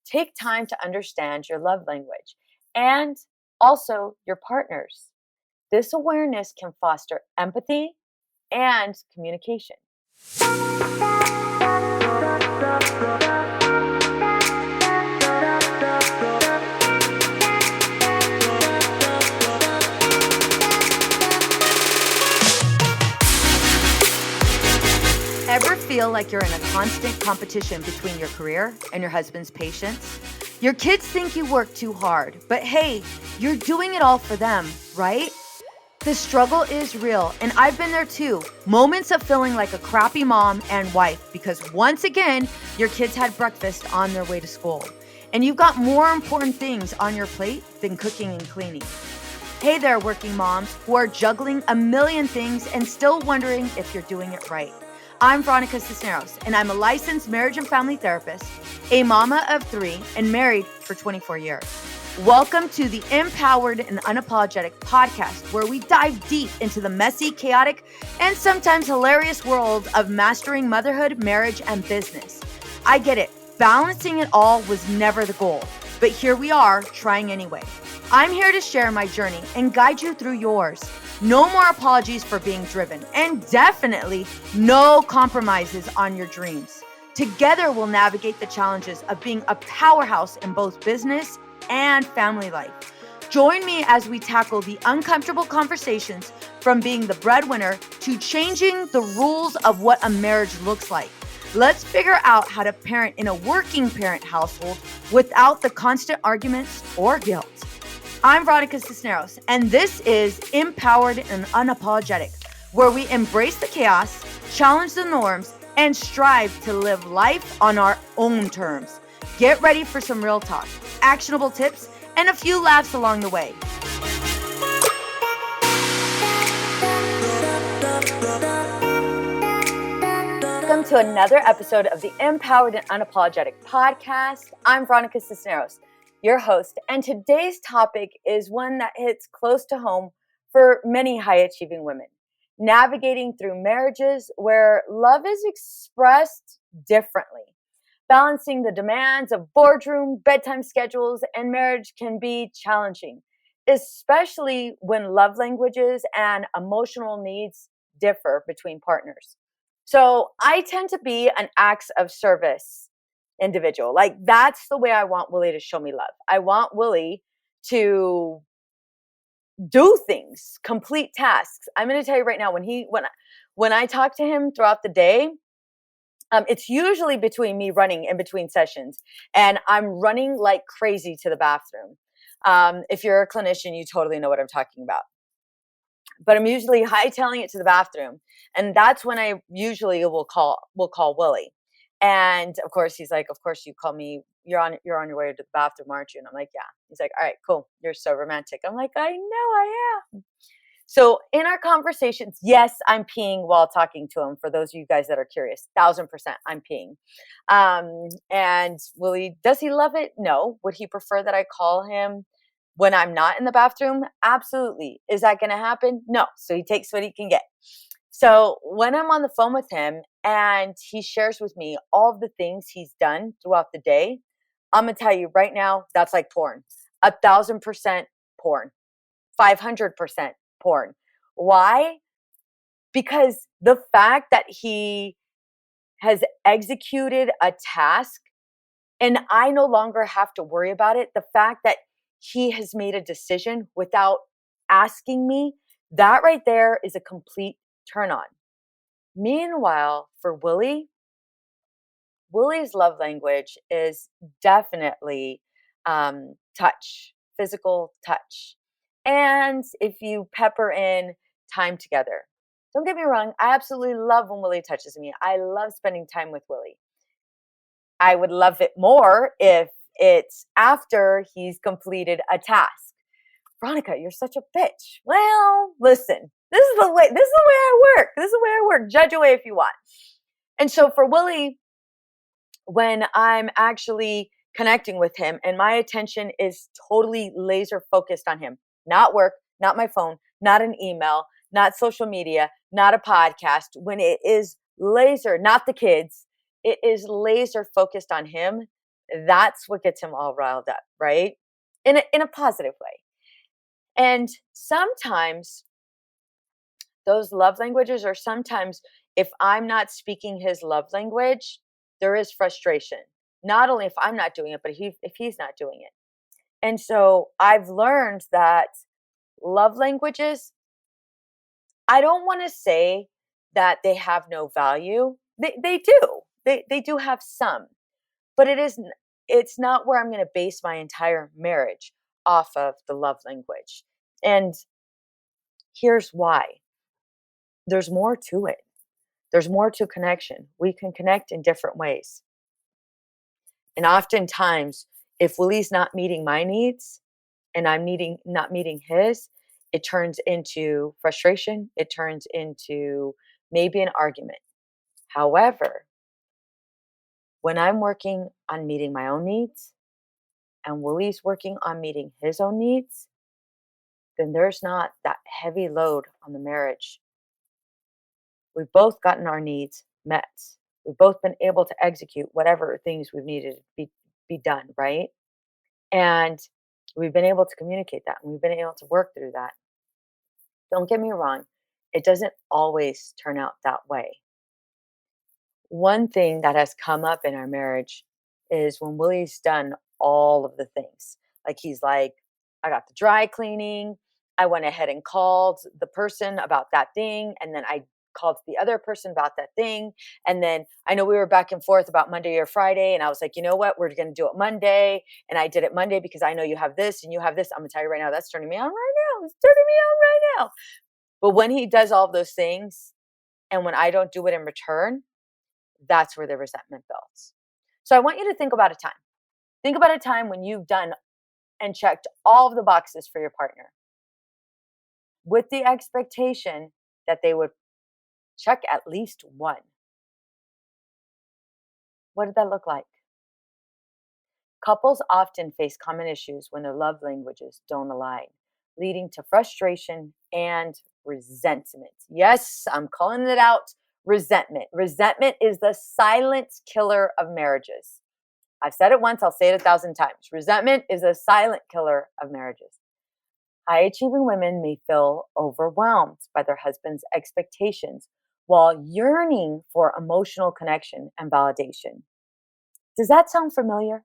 Take time to understand your love language and also your partner's. This awareness can foster empathy and communication. Ever feel like you're in a constant competition between your career and your husband's patience? Your kids think you work too hard, but hey, you're doing it all for them, right? The struggle is real, and I've been there too. Moments of feeling like a crappy mom and wife because once again, your kids had breakfast on their way to school, and you've got more important things on your plate than cooking and cleaning. Hey there, working moms who are juggling a million things and still wondering if you're doing it right. I'm Veronica, and I'm a licensed marriage and family therapist, a mama of 3, and married for 24 years. Welcome to the Empowered and Unapologetic podcast, where we dive deep into the messy, chaotic, and sometimes hilarious world of mastering motherhood, marriage, and business. I get it. Balancing it all was never the goal, but here we are, trying anyway. I'm here to share my journey and guide you through yours. No more apologies for being driven, and definitely no compromises on your dreams. Together, we'll navigate the challenges of being a powerhouse in both business and family life. Join me as we tackle the uncomfortable conversations from being the breadwinner to changing the rules of what a marriage looks like. Let's figure out how to parent in a working parent household without the constant arguments or guilt. I'm Veronica, and this is Empowered and Unapologetic, where we embrace the chaos, challenge the norms, and strive to live life on our own terms. Get ready for some real talk, actionable tips, and a few laughs along the way. Welcome to another episode of the Empowered and Unapologetic podcast. I'm Veronica, your host, and today's topic is one that hits close to home for many high-achieving women. Navigating through marriages where love is expressed differently. Balancing the demands of boardroom, bedtime schedules, and marriage can be challenging, especially when love languages and emotional needs differ between partners. So I tend to be an acts of service individual. Like, that's the way I want Willie to show me love. I want Willie to do things, complete tasks. I'm going to tell you right now, when I talk to him throughout the day, it's usually between me running in between sessions, and I'm running like crazy to the bathroom. If you're a clinician, you totally know what I'm talking about. But I'm usually hightailing it to the bathroom, and that's when I usually will call Willie. And of course, he's like, "Of course you call me. You're on your way to the bathroom, aren't you?" And I'm like, "Yeah." He's like, "All right, cool. You're so romantic." I'm like, "I know I am." So in our conversations, yes, I'm peeing while talking to him. For those of you guys that are curious, 1000%, I'm peeing. And Willie, does he love it? No. Would he prefer that I call him when I'm not in the bathroom? Absolutely. Is that going to happen? No. So he takes what he can get. So when I'm on the phone with him and he shares with me all of the things he's done throughout the day, I'm going to tell you right now, that's like porn. 1000% porn. 500% porn. Why? Because the fact that he has executed a task and I no longer have to worry about it, the fact that he has made a decision without asking me, that right there is a complete turn on. Meanwhile, for Willie's love language is definitely touch, physical touch. And if you pepper in time together. Don't get me wrong, I absolutely love when Willie touches me. I love spending time with Willie. I would love it more if it's after he's completed a task. Veronica, you're such a bitch. Well, listen, this is the way I work. Judge away if you want. And so for Willie, when I'm actually connecting with him and my attention is totally laser focused on him, not work, not my phone, not an email, not social media, not a podcast, when it is laser, not the kids, it is laser focused on him, That's what gets him all riled up, right? In a positive way. And sometimes those love languages are sometimes if I'm not speaking his love language, there is frustration. Not only if I'm not doing it, but if he's not doing it. And so I've learned that love languages, I don't want to say that they have no value. They do. They do have some, but it's not where I'm going to base my entire marriage off of the love language. And here's why. There's more to it. There's more to connection. We can connect in different ways. And oftentimes, if Willie's not meeting my needs and I'm not meeting his, it turns into frustration. It turns into maybe an argument. However, when I'm working on meeting my own needs and Willie's working on meeting his own needs, then there's not that heavy load on the marriage. We've both gotten our needs met. We've both been able to execute whatever things we've needed to be done, right? And we've been able to communicate that and we've been able to work through that. Don't get me wrong, it doesn't always turn out that way. One thing that has come up in our marriage is when Willie's done all of the things. Like he's like, I got the dry cleaning. I went ahead and called the person about that thing. And then I called the other person about that thing. And then I know we were back and forth about Monday or Friday. And I was like, you know what? We're going to do it Monday. And I did it Monday because I know you have this and you have this. I'm going to tell you right now, that's turning me on right now. It's turning me on right now. But when he does all of those things and when I don't do it in return, that's where the resentment builds. So I want you to think about a time. Think about a time when you've done and checked all of the boxes for your partner with the expectation that they would check at least one. What did that look like? Couples often face common issues when their love languages don't align, leading to frustration and resentment. Yes, I'm calling it out. Resentment. Resentment is the silent killer of marriages. I've said it once, I'll say it 1,000 times. Resentment is a silent killer of marriages. High achieving women may feel overwhelmed by their husband's expectations while yearning for emotional connection and validation. Does that sound familiar?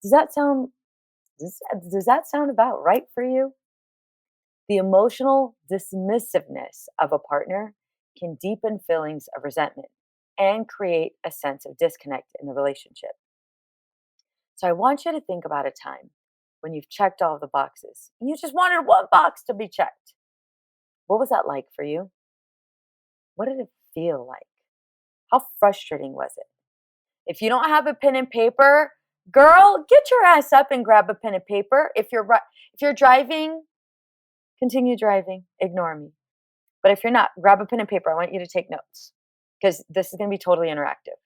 Does that sound does that sound about right for you? The emotional dismissiveness of a partner can deepen feelings of resentment and create a sense of disconnect in the relationship. So I want you to think about a time when you've checked all the boxes. You just wanted one box to be checked. What was that like for you? What did it feel like? How frustrating was it? If you don't have a pen and paper, girl, get your ass up and grab a pen and paper. If you're driving, continue driving. Ignore me. But if you're not, grab a pen and paper. I want you to take notes because this is going to be totally interactive.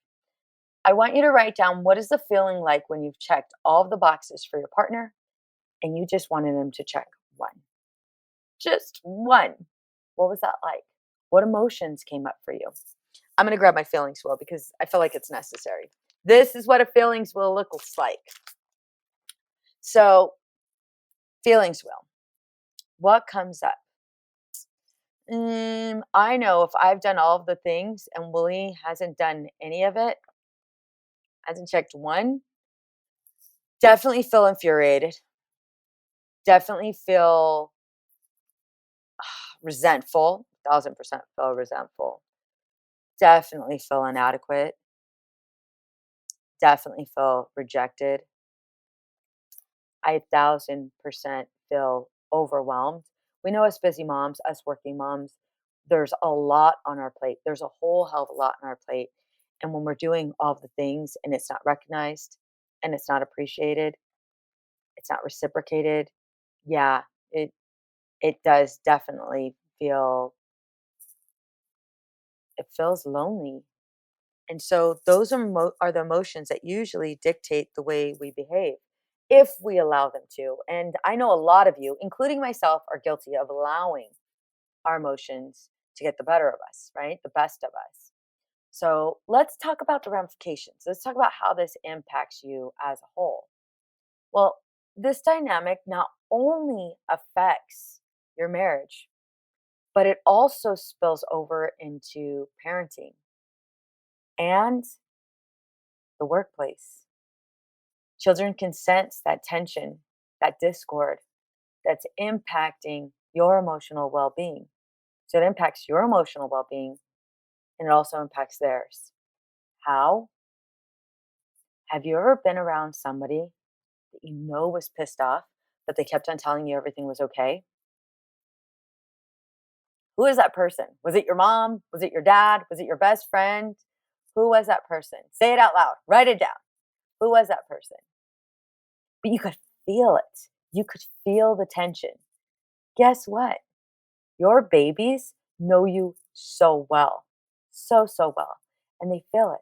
I want you to write down what is the feeling like when you've checked all of the boxes for your partner and you just wanted them to check one. Just one. What was that like? What emotions came up for you? I'm going to grab my feelings wheel because I feel like it's necessary. This is what a feelings wheel looks like. So, feelings wheel. What comes up? I know if I've done all of the things and Willie hasn't done any of it, hasn't checked one, definitely feel infuriated. Definitely feel resentful. 1,000% feel resentful. Definitely feel inadequate. Definitely feel rejected. I 1,000% feel overwhelmed. We know us busy moms, us working moms, there's a lot on our plate. There's a whole hell of a lot on our plate. And when we're doing all the things and it's not recognized and it's not appreciated, it's not reciprocated, yeah, it does definitely feel it feels lonely. And so those are the emotions that usually dictate the way we behave if we allow them to. And I know a lot of you, including myself, are guilty of allowing our emotions to get the better of us, right? The best of us. So let's talk about the ramifications. Let's talk about how this impacts you as a whole. Well, this dynamic not only affects your marriage, but it also spills over into parenting and the workplace. Children can sense that tension, that discord that's impacting your emotional well being. So it impacts your emotional well being and it also impacts theirs. How? Have you ever been around somebody that you know was pissed off, but they kept on telling you everything was okay? Who is that person? Was it your mom? Was it your dad? Was it your best friend? Who was that person? Say it out loud. Write it down. Who was that person? But you could feel it. You could feel the tension. Guess what? Your babies know you so well. So, so well. And they feel it.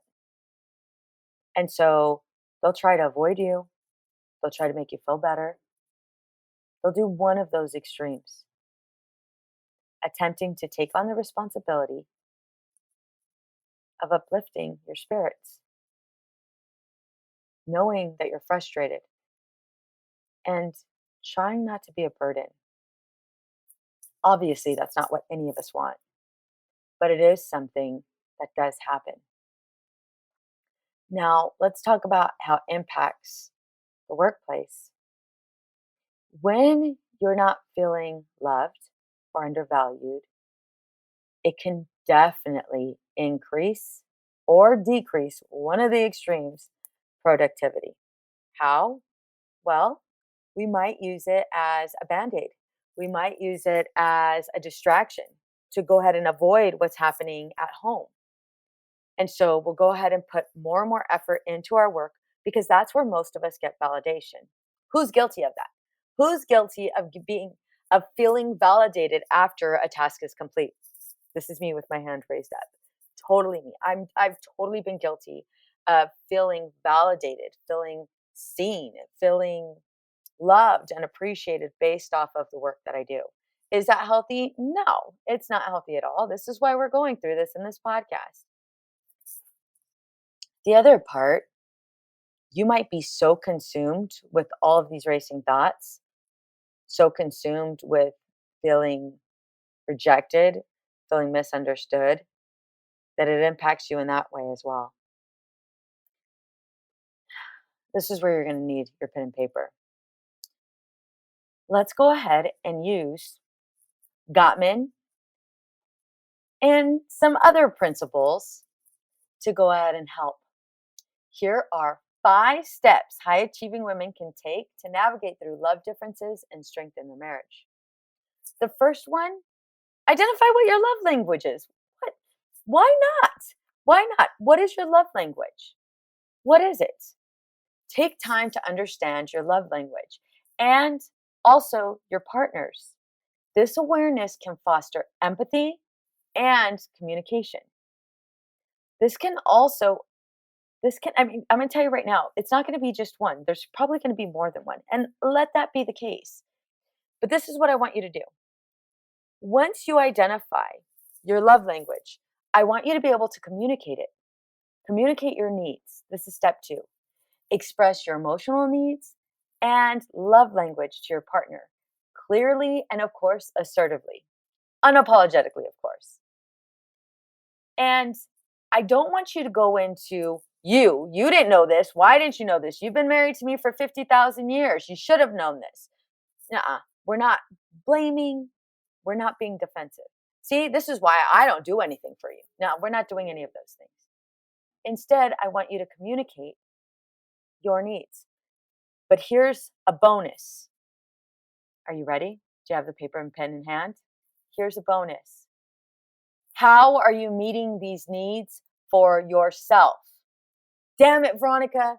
And so they'll try to avoid you. They'll try to make you feel better. They'll do one of those extremes, attempting to take on the responsibility of uplifting your spirits, knowing that you're frustrated, and trying not to be a burden. Obviously, that's not what any of us want, but it is something that does happen. Now, let's talk about how it impacts the workplace. When you're not feeling loved or undervalued, it can definitely increase or decrease one of the extremes productivity. How? Well, we might use it as a band aid. We might use it as a distraction to go ahead and avoid what's happening at home. And so we'll go ahead and put more and more effort into our work because that's where most of us get validation. Who's guilty of that? Who's guilty of feeling validated after a task is complete? This is me with my hand raised up. Totally me. I've totally been guilty of feeling validated, feeling seen, feeling loved and appreciated based off of the work that I do. Is that healthy? No, it's not healthy at all. This is why we're going through this in this podcast. The other part, you might be so consumed with all of these racing thoughts, so consumed with feeling rejected, feeling misunderstood, that it impacts you in that way as well. This is where you're going to need your pen and paper. Let's go ahead and use Gottman and some other principles to go ahead and help. Here are 5 steps high achieving women can take to navigate through love differences and strengthen their marriage. The first one, identify what your love language is. What? Why not? Why not? What is your love language? What is it? Take time to understand your love language and also your partner's. This awareness can foster empathy and communication. I'm going to tell you right now, it's not going to be just one. There's probably going to be more than one. And let that be the case. But this is what I want you to do. Once you identify your love language, I want you to be able to communicate it. Communicate your needs. This is step 2. Express your emotional needs and love language to your partner clearly and, of course, assertively. Unapologetically, of course. And I don't want you to go into you didn't know this. Why didn't you know this? You've been married to me for 50,000 years. You should have known this. Nuh-uh. We're not blaming. We're not being defensive. See, this is why I don't do anything for you. No, we're not doing any of those things. Instead, I want you to communicate your needs. But here's a bonus. Are you ready? Do you have the paper and pen in hand? Here's a bonus. How are you meeting these needs for yourself? Damn it, Veronica.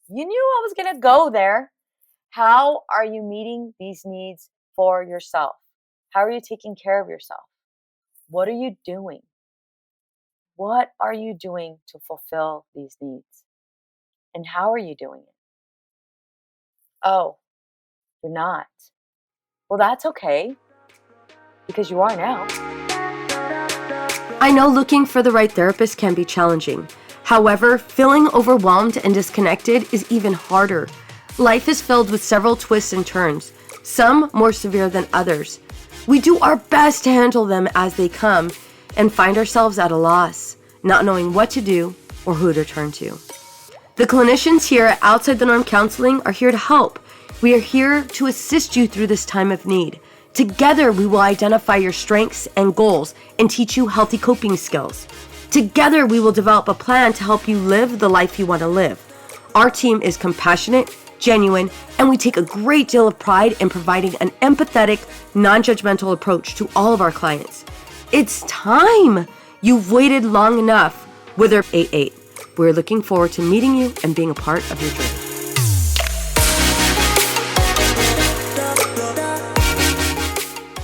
You knew I was going to go there. How are you meeting these needs for yourself? How are you taking care of yourself? What are you doing? What are you doing to fulfill these needs? And how are you doing it? Oh, you're not. Well, that's okay because you are now. I know looking for the right therapist can be challenging. However, feeling overwhelmed and disconnected is even harder. Life is filled with several twists and turns, some more severe than others. We do our best to handle them as they come and find ourselves at a loss, not knowing what to do or who to turn to. The clinicians here at Outside the Norm Counseling are here to help. We are here to assist you through this time of need. Together, we will identify your strengths and goals and teach you healthy coping skills. Together, we will develop a plan to help you live the life you want to live. Our team is compassionate, genuine, and we take a great deal of pride in providing an empathetic, non-judgmental approach to all of our clients. It's time! You've waited long enough. Wither 88. We're looking forward to meeting you and being a part of your journey.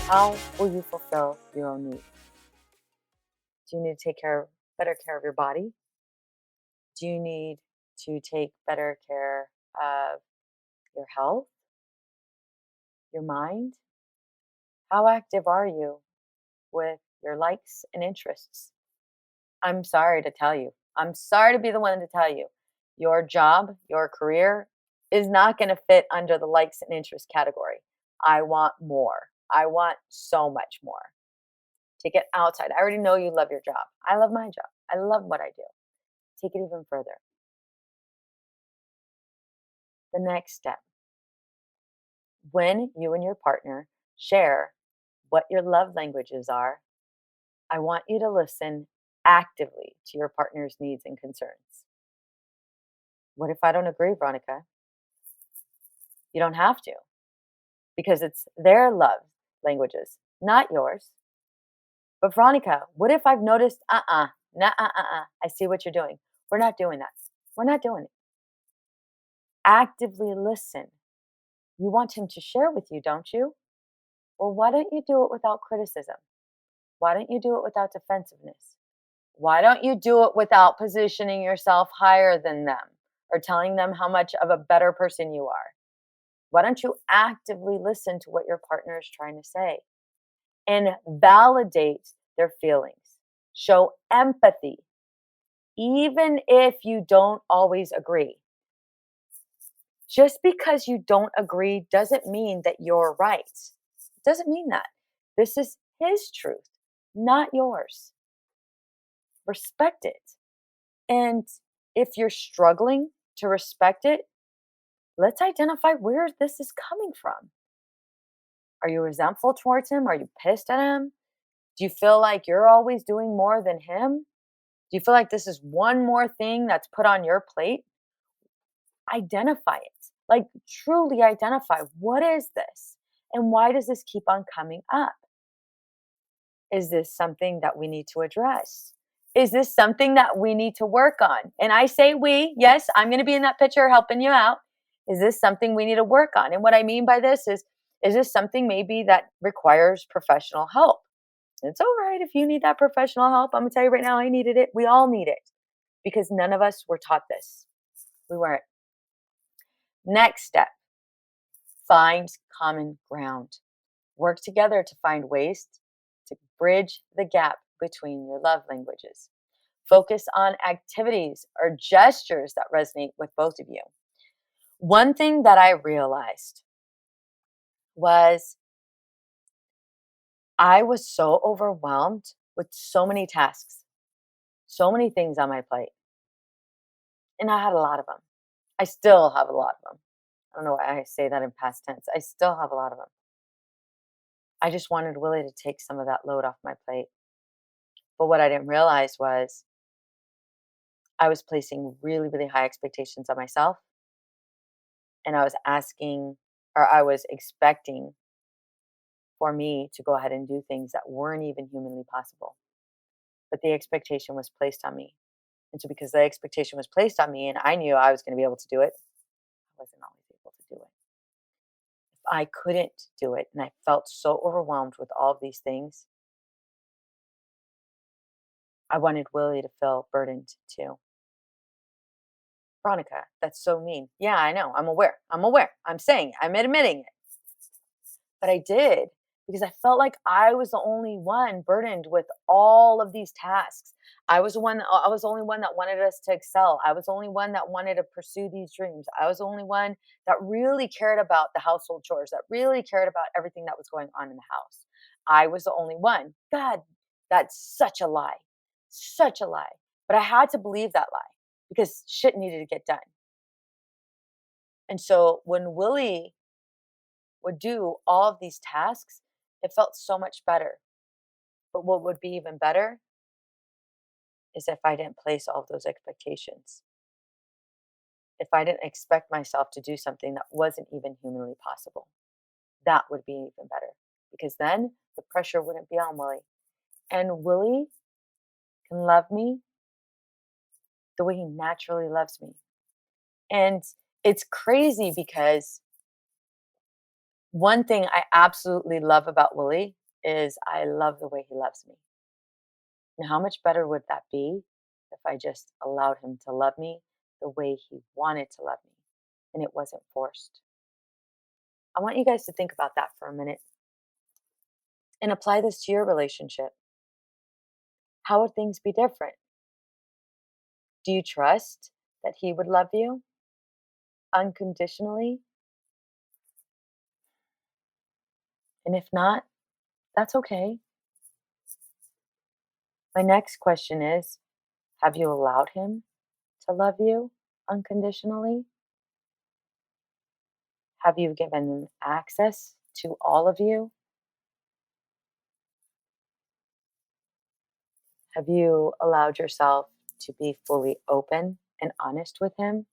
How will you fulfill your own needs? Do you need to take better care of your body? Do you need to take better care of your health, your mind? How active are you with your likes and interests? I'm sorry to tell you. I'm sorry to be the one to tell you. Your job, your career is not going to fit under the likes and interest category. I want more. I want so much more. Take it outside. I already know you love your job. I love my job. I love what I do. Take it even further. The next step. When you and your partner share what your love languages are, I want you to listen actively to your partner's needs and concerns. What if I don't agree, Veronica? You don't have to, because it's their love languages, not yours. But Veronica, what if I've noticed, I see what you're doing. We're not doing that. We're not doing it. Actively listen. You want him to share with you, don't you? Well, why don't you do it without criticism? Why don't you do it without defensiveness? Why don't you do it without positioning yourself higher than them or telling them how much of a better person you are? Why don't you actively listen to what your partner is trying to say and validate their feelings? Show empathy, even if you don't always agree. Just because you don't agree doesn't mean that you're right. It doesn't mean that. This is his truth, not yours. Respect it. And if you're struggling to respect it, let's identify where this is coming from. Are you resentful towards him? Are you pissed at him? Do you feel like you're always doing more than him? Do you feel like this is one more thing that's put on your plate? Identify it. Like, truly identify, what is this? And why does this keep on coming up? Is this something that we need to address? Is this something that we need to work on? And I say we, yes, I'm going to be in that picture helping you out. Is this something we need to work on? And what I mean by this is this something maybe that requires professional help? It's all right if you need that professional help. I'm going to tell you right now, I needed it. We all need it, because none of us were taught this. We weren't. Next step, find common ground. Work together to find ways to bridge the gap between your love languages. Focus on activities or gestures that resonate with both of you. One thing that I realized was I was so overwhelmed with so many tasks, so many things on my plate. And I had a lot of them. I still have a lot of them. I don't know why I say that in past tense. I still have a lot of them. I just wanted Willie to take some of that load off my plate. But what I didn't realize was I was placing really, really high expectations on myself. And I was I was expecting for me to go ahead and do things that weren't even humanly possible. But the expectation was placed on me. And so because the expectation was placed on me and I knew I was going to be able to do it, I wasn't always able to do it. If I couldn't do it and I felt so overwhelmed with all of these things, I wanted Willie to feel burdened too. Veronica, that's so mean. Yeah, I know. I'm aware. I'm saying it. I'm admitting it. But I did, because I felt like I was the only one burdened with all of these tasks. I was the only one that wanted us to excel. I was the only one that wanted to pursue these dreams. I was the only one that really cared about the household chores, that really cared about everything that was going on in the house. I was the only one. God, that's such a lie. Such a lie. But I had to believe that lie because shit needed to get done. And so when Willie would do all of these tasks, it felt so much better. But what would be even better is if I didn't place all of those expectations. If I didn't expect myself to do something that wasn't even humanly possible, that would be even better because then the pressure wouldn't be on Willie. And Willie can love me the way he naturally loves me. And it's crazy because one thing I absolutely love about Willie is I love the way he loves me. And how much better would that be if I just allowed him to love me the way he wanted to love me and it wasn't forced? I want you guys to think about that for a minute and apply this to your relationship. How would things be different? Do you trust that he would love you unconditionally? And if not, that's okay. My next question is, have you allowed him to love you unconditionally? Have you given him access to all of you? Have you allowed yourself to be fully open and honest with him?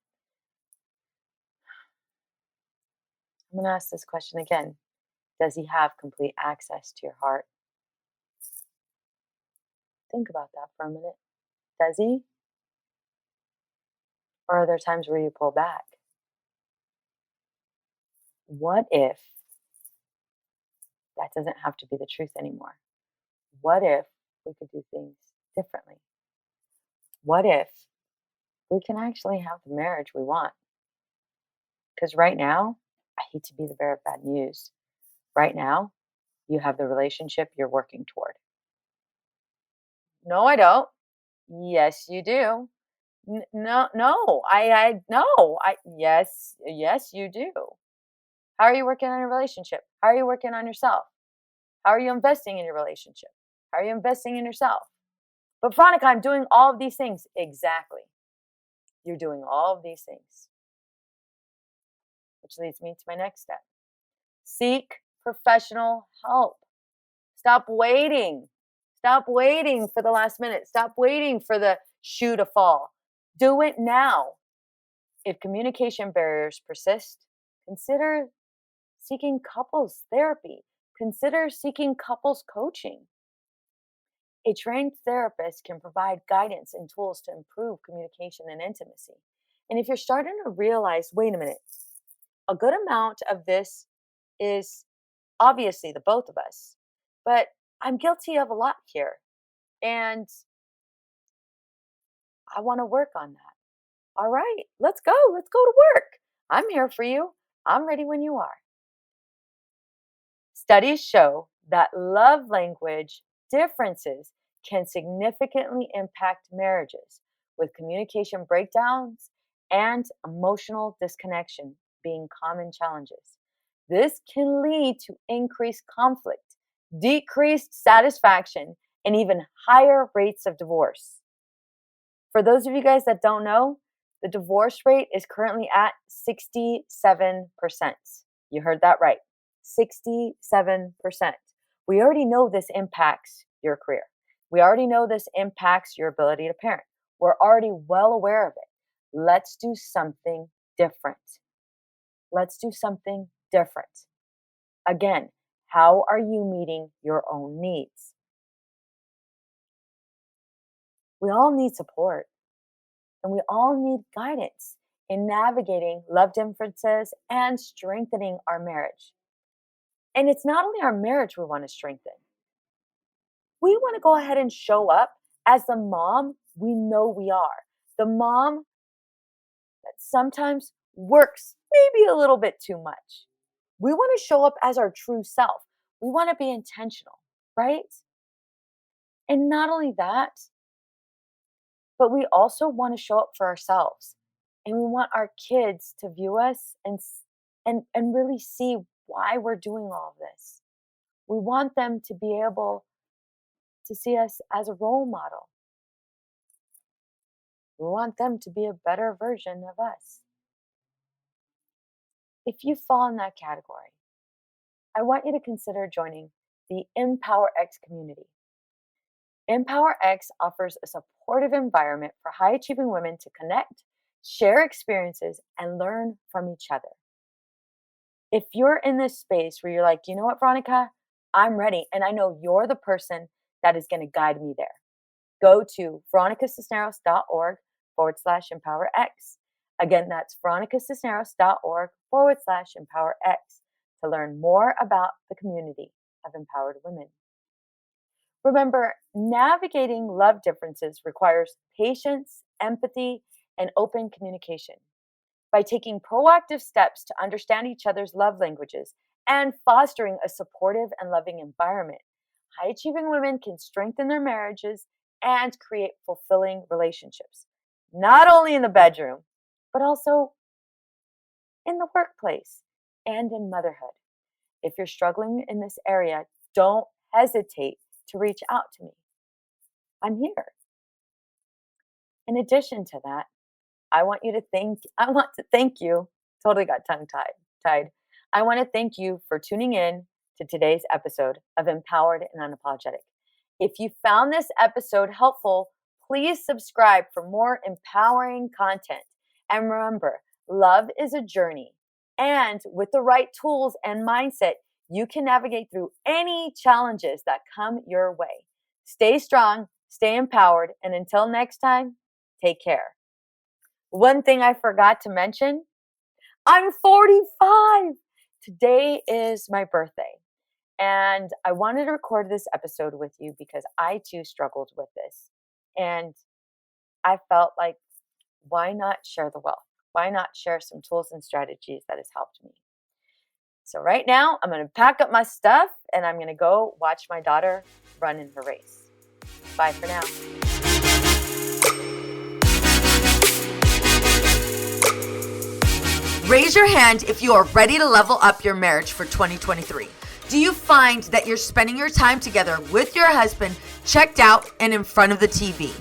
I'm going to ask this question again. Does he have complete access to your heart? Think about that for a minute. Does he? Or are there times where you pull back? What if that doesn't have to be the truth anymore? What if we could do things differently? What if we can actually have the marriage we want? Because right now, I hate to be the bearer of bad news. Right now, you have the relationship you're working toward. No, I don't. Yes, you do. No, no, no, yes, you do. How are you working on your relationship? How are you working on yourself? How are you investing in your relationship? How are you investing in yourself? But Veronica, I'm doing all of these things. Exactly. You're doing all of these things. Which leads me to my next step. Seek professional help. Stop waiting. Stop waiting for the last minute. Stop waiting for the shoe to fall. Do it now. If communication barriers persist, consider seeking couples therapy. Consider seeking couples coaching. A trained therapist can provide guidance and tools to improve communication and intimacy. And if you're starting to realize, wait a minute, a good amount of this is obviously the both of us, but I'm guilty of a lot here. And I want to work on that. All right, let's go. Let's go to work. I'm here for you. I'm ready when you are. Studies show that love language differences can significantly impact marriages, with communication breakdowns and emotional disconnection being common challenges. This can lead to increased conflict, decreased satisfaction, and even higher rates of divorce. For those of you guys that don't know, the divorce rate is currently at 67%. You heard that right. 67%. We already know this impacts your career. We already know this impacts your ability to parent. We're already well aware of it. Let's do something different. Let's do something different. Again, how are you meeting your own needs? We all need support and we all need guidance in navigating love differences and strengthening our marriage. And it's not only our marriage we want to strengthen. We want to go ahead and show up as the mom we know we are. The mom that sometimes works maybe a little bit too much. We want to show up as our true self. We want to be intentional, right? And not only that, but we also want to show up for ourselves. And we want our kids to view us and really see why we're doing all of this. We want them to be able to see us as a role model. We want them to be a better version of us. If you fall in that category, I want you to consider joining the Empower X community. Empower X offers a supportive environment for high achieving women to connect, share experiences, and learn from each other. If you're in this space where you're like, you know what, Veronica, I'm ready, and I know you're the person that is going to guide me there, go to veronicacisneros.org/EmpowerX. Again, that's veronicacisneros.org/EmpowerX to learn more about the community of empowered women. Remember, navigating love differences requires patience, empathy, and open communication. By taking proactive steps to understand each other's love languages and fostering a supportive and loving environment, high achieving women can strengthen their marriages and create fulfilling relationships, not only in the bedroom, but also in the workplace and in motherhood. If you're struggling in this area, don't hesitate to reach out to me. I'm here. In addition to that, I want to thank you. Totally got tongue tied. I want to thank you for tuning in to today's episode of Empowered and Unapologetic. If you found this episode helpful, please subscribe for more empowering content. And remember, love is a journey. And with the right tools and mindset, you can navigate through any challenges that come your way. Stay strong, stay empowered, and until next time, take care. One thing I forgot to mention, I'm 45. Today is my birthday. And I wanted to record this episode with you because I too struggled with this. And I felt like, why not share the wealth? Why not share some tools and strategies that has helped me? So right now, I'm going to pack up my stuff and I'm going to go watch my daughter run in her race. Bye for now. Raise your hand if you are ready to level up your marriage for 2023. Do you find that you're spending your time together with your husband checked out and in front of the TV?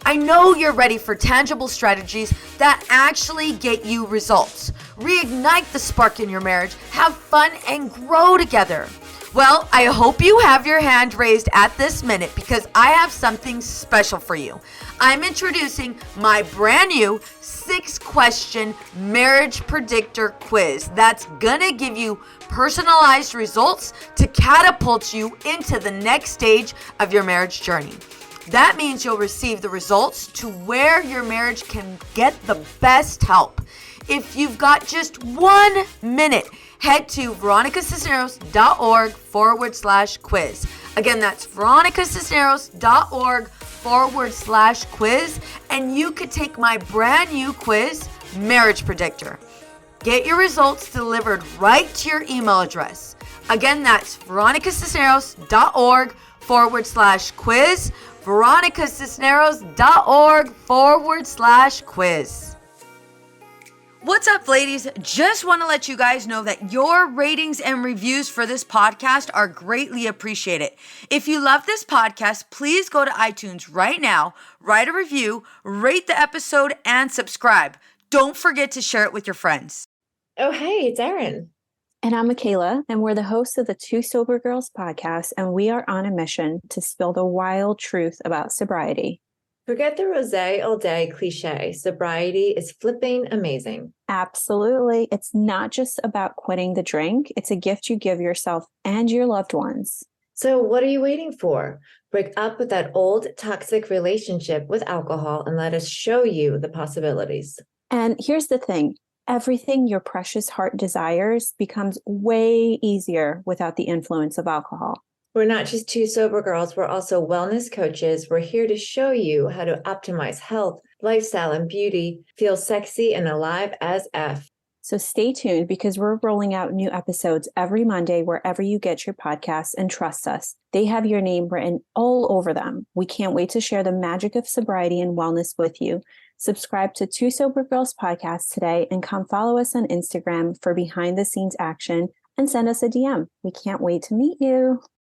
I know you're ready for tangible strategies that actually get you results. Reignite the spark in your marriage, have fun, and grow together. Well, I hope you have your hand raised at this minute because I have something special for you. I'm introducing my brand new 6-question marriage predictor quiz that's gonna give you personalized results to catapult you into the next stage of your marriage journey. That means you'll receive the results to where your marriage can get the best help. If you've got just 1 minute, head to veronicacisneros.org/quiz. Again, that's veronicacisneros.org/quiz, and you could take my brand new quiz, Marriage Predictor. Get your results delivered right to your email address. Again, that's veronicacisneros.org/quiz, veronicacisneros.org/quiz. What's up, ladies? Just want to let you guys know that your ratings and reviews for this podcast are greatly appreciated. If you love this podcast, please go to iTunes right now, write a review, rate the episode, and subscribe. Don't forget to share it with your friends. Oh, hey, it's Erin. And I'm Michaela, and we're the hosts of the Two Sober Girls podcast, and we are on a mission to spill the wild truth about sobriety. Forget the rosé all day cliche. Sobriety is flipping amazing. Absolutely. It's not just about quitting the drink. It's a gift you give yourself and your loved ones. So what are you waiting for? Break up with that old toxic relationship with alcohol and let us show you the possibilities. And here's the thing. Everything your precious heart desires becomes way easier without the influence of alcohol. We're not just two sober girls, we're also wellness coaches. We're here to show you how to optimize health, lifestyle, and beauty, feel sexy and alive as F. So stay tuned because we're rolling out new episodes every Monday wherever you get your podcasts, and trust us, they have your name written all over them. We can't wait to share the magic of sobriety and wellness with you. Subscribe to Two Sober Girls Podcast today and come follow us on Instagram for behind the scenes action and send us a DM. We can't wait to meet you.